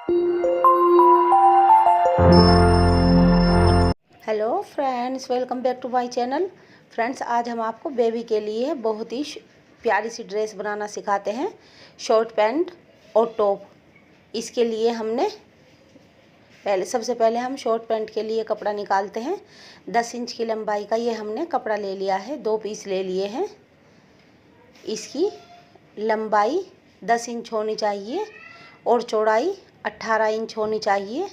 Hello friends, welcome back to my channel. Friends, आज हम आपको बेबी के लिए बहुत ही प्यारी सी ड्रेस बनाना सिखाते हैं, शॉर्ट पैंट और टॉप। इसके लिए हमने सबसे पहले हम शॉर्ट पैंट के लिए कपड़ा निकालते हैं। 10 इंच की लंबाई का ये हमने कपड़ा ले लिया है, 2 पीस ले लिए हैं। इसकी लंबाई 10 इंच होनी चाहिए और चौड़ाई 18 इंच होनी चाहिए।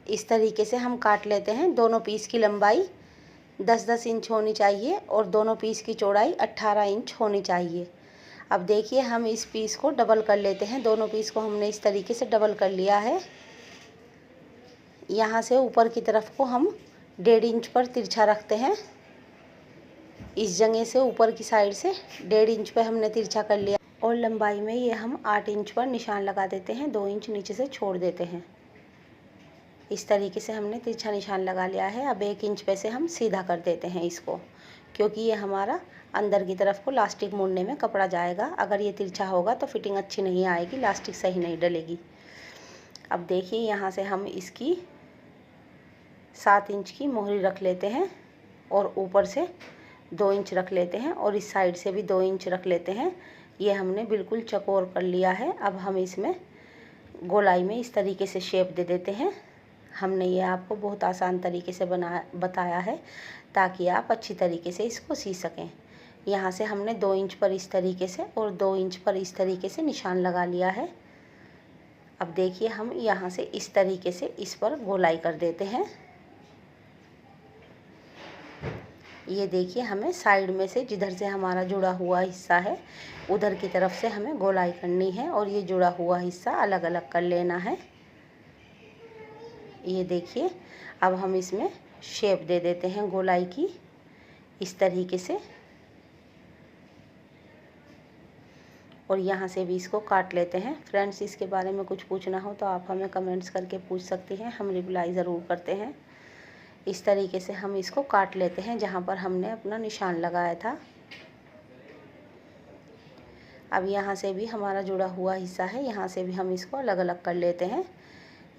इस तरीके से हम काट लेते हैं। दोनों पीस की लंबाई 10-10 इंच होनी चाहिए और दोनों पीस की चौड़ाई 18 इंच होनी चाहिए। अब देखिए, हम इस पीस को डबल कर लेते हैं। दोनों पीस को हमने इस तरीके से डबल कर लिया है। यहाँ से ऊपर की तरफ को हम 1.5 इंच पर तिरछा रखते हैं। इस जगह से ऊपर की साइड से 1.5 इंच पर हमने तिरछा कर लिया और लंबाई में ये हम 8 इंच पर निशान लगा देते हैं। 2 इंच नीचे से छोड़ देते हैं। इस तरीके से हमने तिरछा निशान लगा लिया है। अब 1 इंच पे से हम सीधा कर देते हैं इसको, क्योंकि ये हमारा अंदर की तरफ को लास्टिक मोड़ने में कपड़ा जाएगा। अगर ये तिरछा होगा तो फिटिंग अच्छी नहीं आएगी, लास्टिक सही नहीं डलेगी। अब देखिए, यहाँ से हम इसकी 7 इंच की मोहरी रख लेते हैं और ऊपर से 2 इंच रख लेते हैं और इस साइड से भी 2 इंच रख लेते हैं। ये हमने बिल्कुल चौकोर कर लिया है। अब हम इसमें गोलाई में इस तरीके से शेप दे देते हैं। हमने ये आपको बहुत आसान तरीके से बताया है ताकि आप अच्छी तरीके से इसको सी सकें। यहाँ से हमने 2 इंच पर इस तरीके से और 2 इंच पर इस तरीके से निशान लगा लिया है। अब देखिए, हम यहाँ से इस तरीके से इस पर गोलाई कर देते हैं। ये देखिए, हमें साइड में से जिधर से हमारा जुड़ा हुआ हिस्सा है उधर की तरफ से हमें गोलाई करनी है और ये जुड़ा हुआ हिस्सा अलग अलग कर लेना है। ये देखिए, अब हम इसमें शेप दे देते हैं गोलाई की इस तरीके से और यहाँ से भी इसको काट लेते हैं। फ्रेंड्स, इसके बारे में कुछ पूछना हो तो आप हमें कमेंट्स करके पूछ सकती हैं, हम रिप्लाई ज़रूर करते हैं। इस तरीके से हम इसको काट लेते हैं जहाँ पर हमने अपना निशान लगाया था। अब यहाँ से भी हमारा जुड़ा हुआ हिस्सा है, यहाँ से भी हम इसको अलग अलग कर लेते हैं।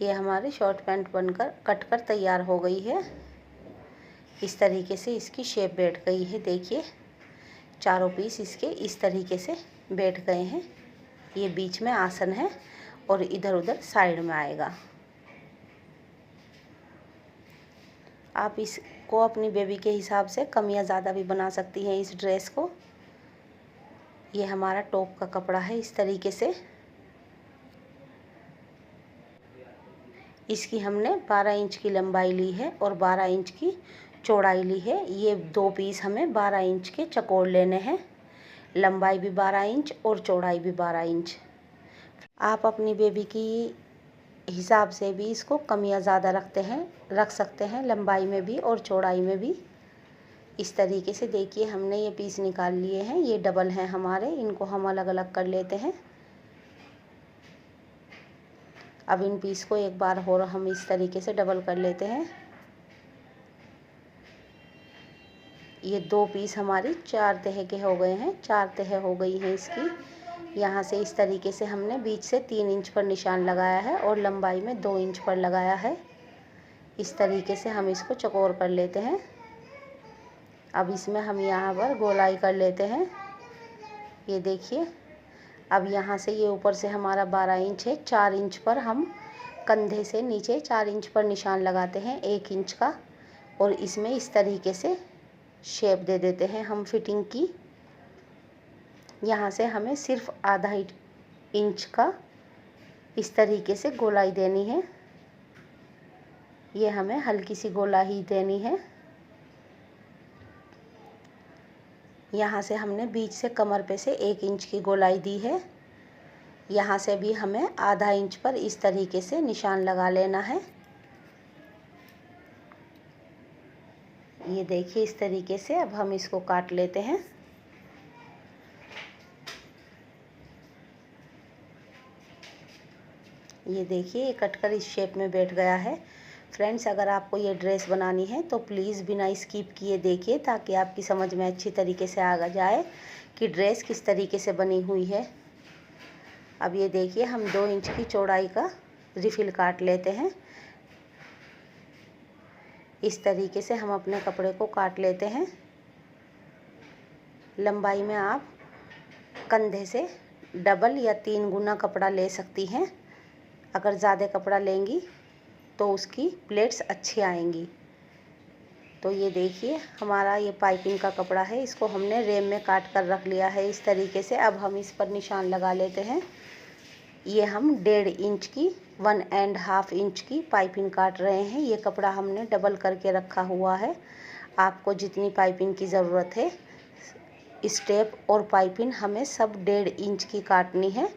ये हमारी शॉर्ट पैंट बनकर कटकर तैयार हो गई है। इस तरीके से इसकी शेप बैठ गई है। देखिए, चारों पीस इसके इस तरीके से बैठ गए हैं। ये बीच में आसन है और इधर उधर साइड में आएगा। आप इसको अपनी बेबी के हिसाब से कम या ज़्यादा भी बना सकती हैं इस ड्रेस को। ये हमारा टॉप का कपड़ा है। इस तरीके से इसकी हमने 12 इंच की लंबाई ली है और 12 इंच की चौड़ाई ली है। ये 2 पीस हमें 12 इंच के चौकोर लेने हैं। लंबाई भी 12 इंच और चौड़ाई भी 12 इंच। आप अपनी बेबी की हिसाब से भी इसको कम या ज़्यादा रख सकते हैं, लंबाई में भी और चौड़ाई में भी। इस तरीके से देखिए, हमने ये पीस निकाल लिए हैं। ये डबल हैं हमारे, इनको हम अलग अलग कर लेते हैं। अब इन पीस को एक बार और हम इस तरीके से डबल कर लेते हैं। ये 2 पीस हमारी 4 तह के हो गए हैं, 4 तह हो गई हैं इसकी। यहाँ से इस तरीके से हमने बीच से 3 इंच पर निशान लगाया है और लंबाई में 2 इंच पर लगाया है। इस तरीके से हम इसको चौकोर कर लेते हैं। अब इसमें हम यहाँ पर गोलाई कर लेते हैं। ये देखिए, अब यहाँ से ये ऊपर से हमारा 12 इंच है। 4 इंच पर हम कंधे से नीचे 4 इंच पर निशान लगाते हैं 1 इंच का और इसमें इस तरीके से शेप दे देते हैं हम फिटिंग की। यहाँ से हमें सिर्फ आधा इंच का इस तरीके से गोलाई देनी है। ये हमें हल्की सी गोलाई ही देनी है। यहाँ से हमने बीच से कमर पे से 1 इंच की गोलाई दी है। यहाँ से भी हमें आधा इंच पर इस तरीके से निशान लगा लेना है। ये देखिए, इस तरीके से अब हम इसको काट लेते हैं। ये देखिए, ये कटकर इस शेप में बैठ गया है। फ्रेंड्स, अगर आपको ये ड्रेस बनानी है तो प्लीज़ बिना स्किप किए देखिए, ताकि आपकी समझ में अच्छी तरीके से आ जाए कि ड्रेस किस तरीके से बनी हुई है। अब ये देखिए हम 2 इंच की चौड़ाई का रिफिल काट लेते हैं। इस तरीके से हम अपने कपड़े को काट लेते हैं। लंबाई में आप कंधे से डबल या 3 गुना कपड़ा ले सकती हैं। अगर ज़्यादा कपड़ा लेंगी तो उसकी प्लेट्स अच्छी आएंगी। तो ये देखिए हमारा ये पाइपिंग का कपड़ा है, इसको हमने रेम में काट कर रख लिया है इस तरीके से। अब हम इस पर निशान लगा लेते हैं। ये हम 1.5 इंच की 1.5 इंच की पाइपिंग काट रहे हैं। ये कपड़ा हमने डबल करके रखा हुआ है। आपको जितनी पाइपिंग की ज़रूरत है, स्टेप और पाइपिंग हमें सब 1.5 इंच की काटनी है।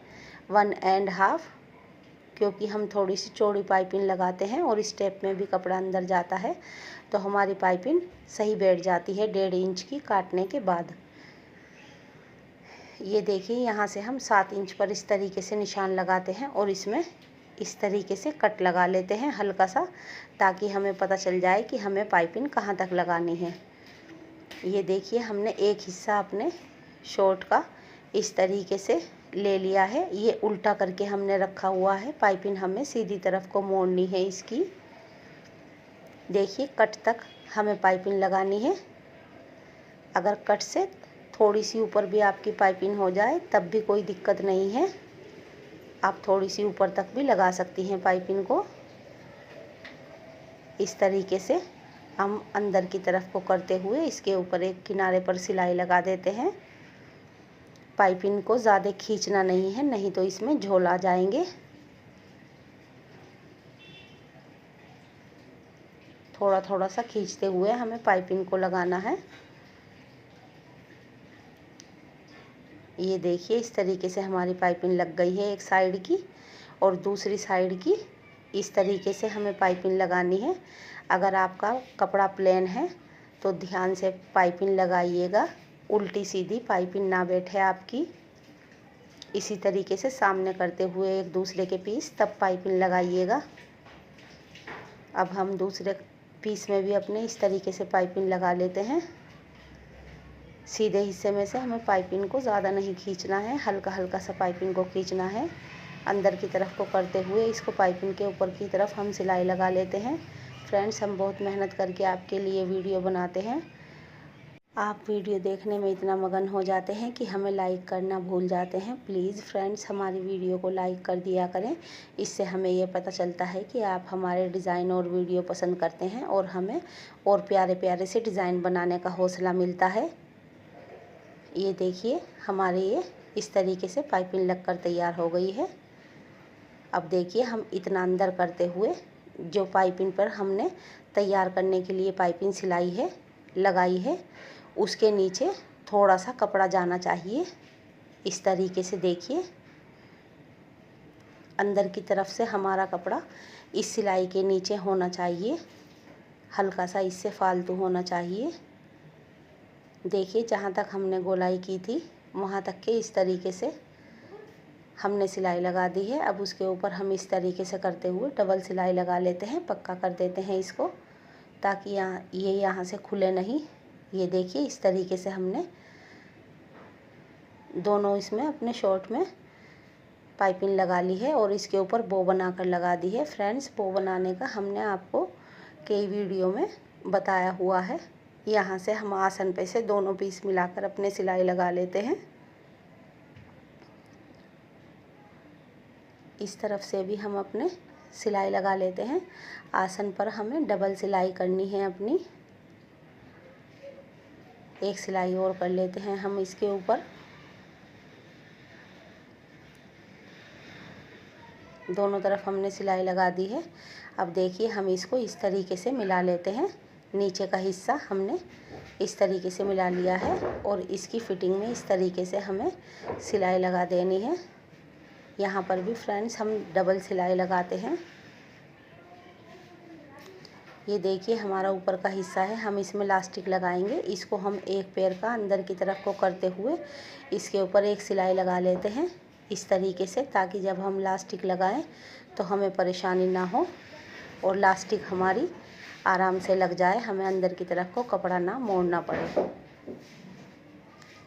1.5 क्योंकि हम थोड़ी सी चौड़ी पाइपिंग लगाते हैं और स्टेप में भी कपड़ा अंदर जाता है, तो हमारी पाइपिंग सही बैठ जाती है 1.5 इंच की काटने के बाद। ये देखिए यहाँ से हम 7 इंच पर इस तरीके से निशान लगाते हैं और इसमें इस तरीके से कट लगा लेते हैं हल्का सा, ताकि हमें पता चल जाए कि हमें पाइपिंग कहाँ तक लगानी है। ये देखिए हमने एक हिस्सा अपने शॉर्ट का इस तरीके से ले लिया है। ये उल्टा करके हमने रखा हुआ है। पाइपिंग हमें सीधी तरफ को मोड़नी है इसकी। देखिए कट तक हमें पाइपिंग लगानी है। अगर कट से थोड़ी सी ऊपर भी आपकी पाइपिंग हो जाए तब भी कोई दिक्कत नहीं है, आप थोड़ी सी ऊपर तक भी लगा सकती हैं पाइपिंग को। इस तरीके से हम अंदर की तरफ को करते हुए इसके ऊपर एक किनारे पर सिलाई लगा देते हैं। पाइपिंग को ज़्यादा खींचना नहीं है, नहीं तो इसमें झोल आ जाएंगे। थोड़ा थोड़ा सा खींचते हुए हमें पाइपिंग को लगाना है। ये देखिए इस तरीके से हमारी पाइपिंग लग गई है एक साइड की, और दूसरी साइड की इस तरीके से हमें पाइपिंग लगानी है। अगर आपका कपड़ा प्लेन है तो ध्यान से पाइपिंग लगाइएगा, उल्टी सीधी पाइपिंग ना बैठे आपकी। इसी तरीके से सामने करते हुए एक दूसरे के पीस तब पाइपिंग लगाइएगा। अब हम दूसरे पीस में भी अपने इस तरीके से पाइपिंग लगा लेते हैं। सीधे हिस्से में से हमें पाइपिंग को ज़्यादा नहीं खींचना है, हल्का हल्का सा पाइपिंग को खींचना है। अंदर की तरफ को करते हुए इसको पाइपिंग के ऊपर की तरफ हम सिलाई लगा लेते हैं। फ्रेंड्स, हम बहुत मेहनत करके आपके लिए वीडियो बनाते हैं। आप वीडियो देखने में इतना मगन हो जाते हैं कि हमें लाइक करना भूल जाते हैं। प्लीज़ फ्रेंड्स, हमारी वीडियो को लाइक कर दिया करें। इससे हमें ये पता चलता है कि आप हमारे डिज़ाइन और वीडियो पसंद करते हैं और हमें और प्यारे प्यारे से डिज़ाइन बनाने का हौसला मिलता है। ये देखिए हमारे ये इस तरीके से पाइपिंग लगकर तैयार हो गई है। अब देखिए हम इतना अंदर करते हुए जो पाइपिंग पर हमने तैयार करने के लिए पाइपिंग सिलाई है लगाई है, उसके नीचे थोड़ा सा कपड़ा जाना चाहिए। इस तरीके से देखिए अंदर की तरफ से हमारा कपड़ा इस सिलाई के नीचे होना चाहिए, हल्का सा इससे फालतू होना चाहिए। देखिए जहाँ तक हमने गोलाई की थी वहाँ तक के इस तरीके से हमने सिलाई लगा दी है। अब उसके ऊपर हम इस तरीके से करते हुए डबल सिलाई लगा लेते हैं, पक्का कर देते हैं इसको, ताकि यहाँ से खुले नहीं। ये देखिए इस तरीके से हमने दोनों इसमें अपने शॉर्ट में पाइपिंग लगा ली है और इसके ऊपर बो बनाकर लगा दी है। फ्रेंड्स, बो बनाने का हमने आपको कई वीडियो में बताया हुआ है। यहाँ से हम आसन पे से दोनों पीस मिलाकर अपने सिलाई लगा लेते हैं। इस तरफ से भी हम अपने सिलाई लगा लेते हैं। आसन पर हमें डबल सिलाई करनी है अपनी। एक सिलाई और कर लेते हैं हम इसके ऊपर। दोनों तरफ हमने सिलाई लगा दी है। अब देखिए हम इसको इस तरीके से मिला लेते हैं। नीचे का हिस्सा हमने इस तरीके से मिला लिया है और इसकी फिटिंग में इस तरीके से हमें सिलाई लगा देनी है। यहाँ पर भी फ्रेंड्स हम डबल सिलाई लगाते हैं। ये देखिए हमारा ऊपर का हिस्सा है, हम इसमें लास्टिक लगाएंगे। इसको हम एक पैर का अंदर की तरफ को करते हुए इसके ऊपर एक सिलाई लगा लेते हैं इस तरीके से, ताकि जब हम लास्टिक लगाएं तो हमें परेशानी ना हो और लास्टिक हमारी आराम से लग जाए, हमें अंदर की तरफ को कपड़ा ना मोड़ना पड़े।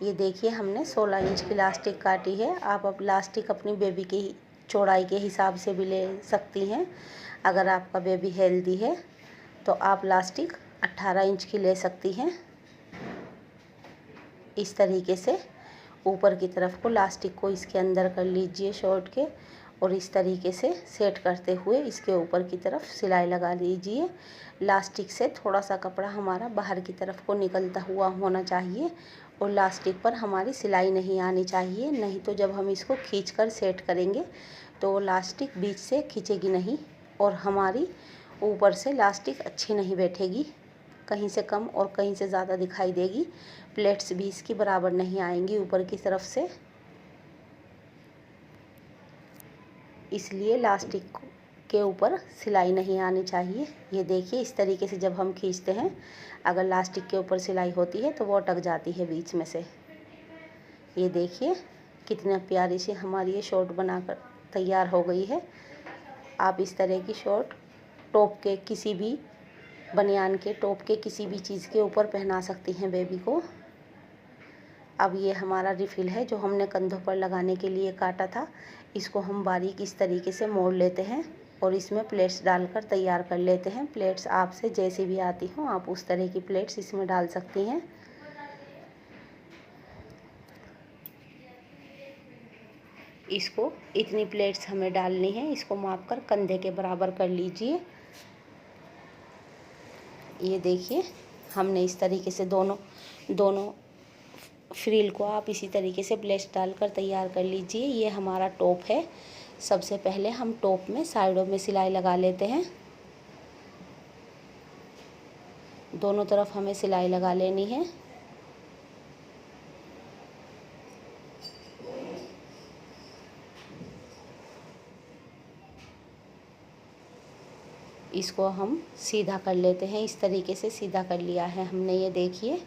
ये देखिए हमने 16 इंच की लास्टिक काटी है। आप अब लास्टिक अपनी बेबी की चौड़ाई के हिसाब से भी ले सकती हैं। अगर आपका बेबी हेल्दी है तो आप लास्टिक 18 इंच की ले सकती हैं। इस तरीके से ऊपर की तरफ को लास्टिक को इसके अंदर कर लीजिए शॉर्ट के, और इस तरीके से सेट करते हुए इसके ऊपर की तरफ सिलाई लगा लीजिए। लास्टिक से थोड़ा सा कपड़ा हमारा बाहर की तरफ को निकलता हुआ होना चाहिए और लास्टिक पर हमारी सिलाई नहीं आनी चाहिए, नहीं तो जब हम इसको खींचकर सेट करेंगे तो लास्टिक बीच से खींचेगी नहीं और हमारी ऊपर से लास्टिक अच्छी नहीं बैठेगी, कहीं से कम और कहीं से ज़्यादा दिखाई देगी। प्लेट्स भी इसकी बराबर नहीं आएंगी ऊपर की तरफ से, इसलिए लास्टिक के ऊपर सिलाई नहीं आनी चाहिए। ये देखिए इस तरीके से जब हम खींचते हैं, अगर लास्टिक के ऊपर सिलाई होती है तो वो अटक जाती है बीच में से। ये देखिए कितना प्यारी सी हमारी ये शॉर्ट बनाकर तैयार हो गई है। आप इस तरह की शॉर्ट टॉप के किसी भी बनियान के टॉप के किसी भी चीज़ के ऊपर पहना सकती हैं बेबी को। अब ये हमारा रिफ़िल है जो हमने कंधों पर लगाने के लिए काटा था, इसको हम बारीक इस तरीके से मोड़ लेते हैं और इसमें प्लेट्स डालकर तैयार कर लेते हैं। प्लेट्स आपसे जैसी भी आती हों आप उस तरह की प्लेट्स इसमें डाल सकती हैं। इसको इतनी प्लेट्स हमें डालनी है, इसको माप कर कंधे के बराबर कर लीजिए। ये देखिए हमने इस तरीके से दोनों फ्रिल को आप इसी तरीके से प्लेट्स डालकर तैयार कर लीजिए। ये हमारा टॉप है। सबसे पहले हम टॉप में साइडों में सिलाई लगा लेते हैं। दोनों तरफ हमें सिलाई लगा लेनी है। इसको हम सीधा कर लेते हैं, इस तरीके से सीधा कर लिया है हमने। ये देखिए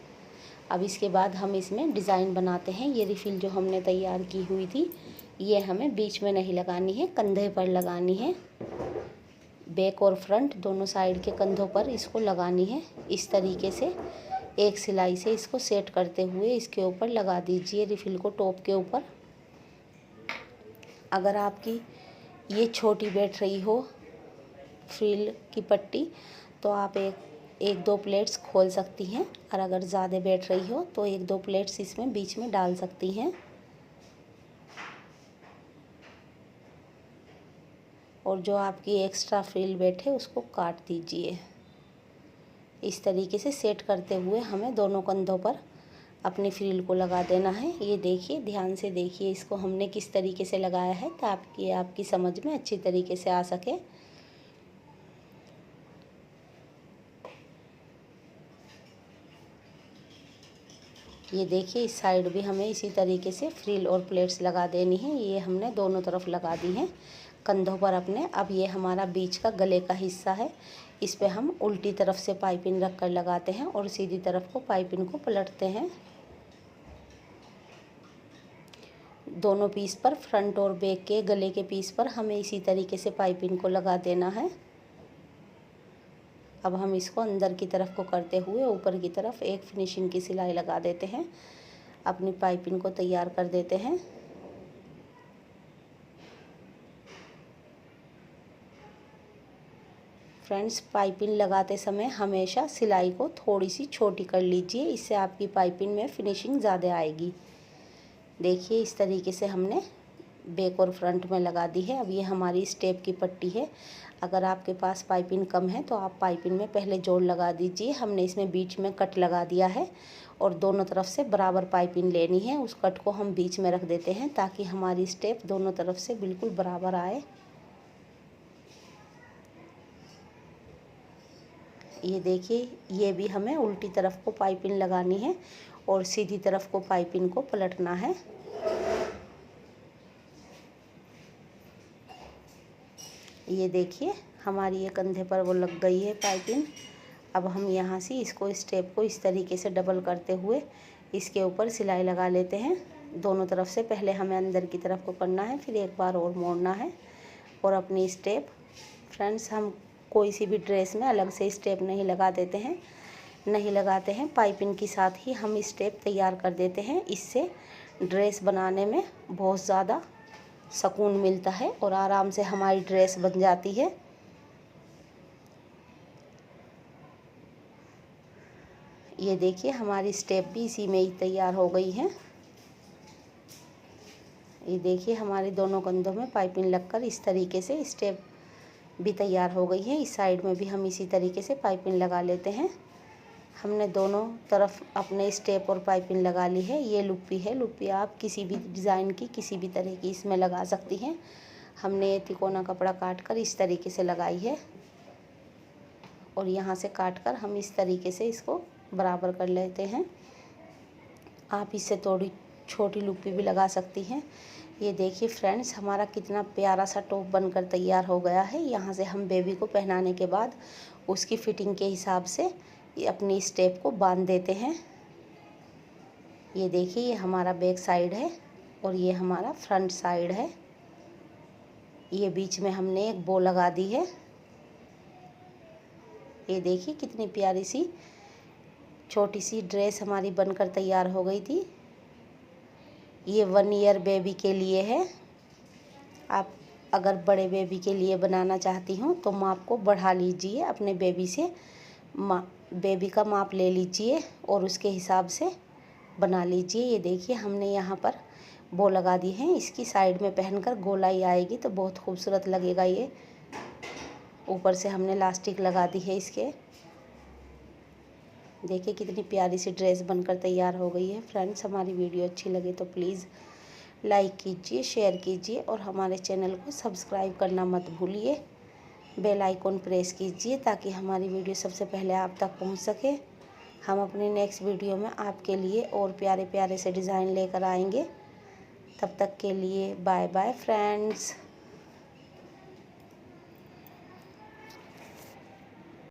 अब इसके बाद हम इसमें डिज़ाइन बनाते हैं। ये रिफ़िल जो हमने तैयार की हुई थी ये हमें बीच में नहीं लगानी है, कंधे पर लगानी है। बैक और फ्रंट दोनों साइड के कंधों पर इसको लगानी है। इस तरीके से एक सिलाई से इसको सेट करते हुए इसके ऊपर लगा दीजिए रिफ़िल को टॉप के ऊपर। अगर आपकी ये छोटी बैठ रही हो फ्रिल की पट्टी तो आप एक दो प्लेट्स खोल सकती हैं, और अगर ज़्यादा बैठ रही हो तो एक दो प्लेट्स इसमें बीच में डाल सकती हैं। और जो आपकी एक्स्ट्रा फ्रिल बैठे उसको काट दीजिए। इस तरीके से सेट करते हुए हमें दोनों कंधों पर अपनी फ्रिल को लगा देना है। ये देखिए ध्यान से देखिए इसको हमने किस तरीके से लगाया है ताकि आपकी समझ में अच्छी तरीके से आ सके। ये देखिए इस साइड भी हमें इसी तरीके से फ्रिल और प्लेट्स लगा देनी है। ये हमने दोनों तरफ लगा दी हैं कंधों पर अपने। अब ये हमारा बीच का गले का हिस्सा है, इस पे हम उल्टी तरफ से पाइपिंग रख कर लगाते हैं और सीधी तरफ को पाइपिंग को पलटते हैं। दोनों पीस पर फ्रंट और बैक के गले के पीस पर हमें इसी तरीके से पाइपिंग को लगा देना है। अब हम इसको अंदर की तरफ को करते हुए ऊपर की तरफ एक फिनिशिंग की सिलाई लगा देते हैं, अपनी पाइपिंग को तैयार कर देते हैं। फ्रेंड्स पाइपिंग लगाते समय हमेशा सिलाई को थोड़ी सी छोटी कर लीजिए, इससे आपकी पाइपिंग में फिनिशिंग ज़्यादा आएगी। देखिए इस तरीके से हमने बैक और फ्रंट में लगा दी है। अब ये हमारी स्टेप की पट्टी है। अगर आपके पास पाइपिंग कम है तो आप पाइपिंग में पहले जोड़ लगा दीजिए। हमने इसमें बीच में कट लगा दिया है और दोनों तरफ से बराबर पाइपिंग लेनी है। उस कट को हम बीच में रख देते हैं ताकि हमारी स्टेप दोनों तरफ से बिल्कुल बराबर आए। ये देखिए ये भी हमें उल्टी तरफ को पाइपिंग लगानी है और सीधी तरफ को पाइपिंग को पलटना है। ये देखिए हमारी ये कंधे पर वो लग गई है पाइपिंग। अब हम यहाँ से इसको स्टेप को इस तरीके से डबल करते हुए इसके ऊपर सिलाई लगा लेते हैं। दोनों तरफ से पहले हमें अंदर की तरफ को करना है, फिर एक बार और मोड़ना है और अपनी स्टेप। फ्रेंड्स हम कोई सी भी ड्रेस में अलग से स्टेप नहीं लगा देते हैं, नहीं लगाते हैं, पाइपिंग के साथ ही हम स्टेप तैयार कर देते हैं। इससे ड्रेस बनाने में बहुत ज़्यादा सुकून मिलता है और आराम से हमारी ड्रेस बन जाती है। ये देखिए हमारी स्टेप भी इसी में ही तैयार हो गई है। ये देखिए हमारे दोनों कंधों में पाइपिंग लगकर इस तरीके से स्टेप भी तैयार हो गई है। इस साइड में भी हम इसी तरीके से पाइपिंग लगा लेते हैं। हमने दोनों तरफ अपने स्टेप और पाइपिंग लगा ली है। ये लुप्पी है, लुप्पी आप किसी भी डिज़ाइन की, किसी भी तरह की इसमें लगा सकती हैं। हमने ये तिकोना कपड़ा काट कर इस तरीके से लगाई है और यहाँ से काट कर हम इस तरीके से इसको बराबर कर लेते हैं। आप इससे थोड़ी छोटी लुप्पी भी लगा सकती हैं। ये देखिए फ्रेंड्स, हमारा कितना प्यारा सा टॉप बनकर तैयार हो गया है। यहाँ से हम बेबी को पहनाने के बाद उसकी फिटिंग के हिसाब से ये अपनी स्टेप को बांध देते हैं। ये देखिए ये हमारा बैक साइड है और ये हमारा फ्रंट साइड है। ये बीच में हमने एक बो लगा दी है। ये देखिए कितनी प्यारी सी छोटी सी ड्रेस हमारी बनकर तैयार हो गई थी। ये 1 ईयर बेबी के लिए है। आप अगर बड़े बेबी के लिए बनाना चाहती हो तो माप को बढ़ा लीजिए, अपने बेबी से बेबी का माप ले लीजिए और उसके हिसाब से बना लीजिए। ये देखिए हमने यहाँ पर बो लगा दी है। इसकी साइड में पहनकर गोलाई आएगी तो बहुत खूबसूरत लगेगा। ये ऊपर से हमने लास्टिक लगा दी है इसके। देखिए कितनी प्यारी सी ड्रेस बनकर तैयार हो गई है। फ्रेंड्स, हमारी वीडियो अच्छी लगे तो प्लीज़ लाइक कीजिए, शेयर कीजिए और हमारे चैनल को सब्सक्राइब करना मत भूलिए। बेल आइकॉन प्रेस कीजिए ताकि हमारी वीडियो सबसे पहले आप तक पहुंच सके। हम अपनी नेक्स्ट वीडियो में आपके लिए और प्यारे प्यारे से डिज़ाइन लेकर आएंगे। तब तक के लिए बाय बाय फ्रेंड्स।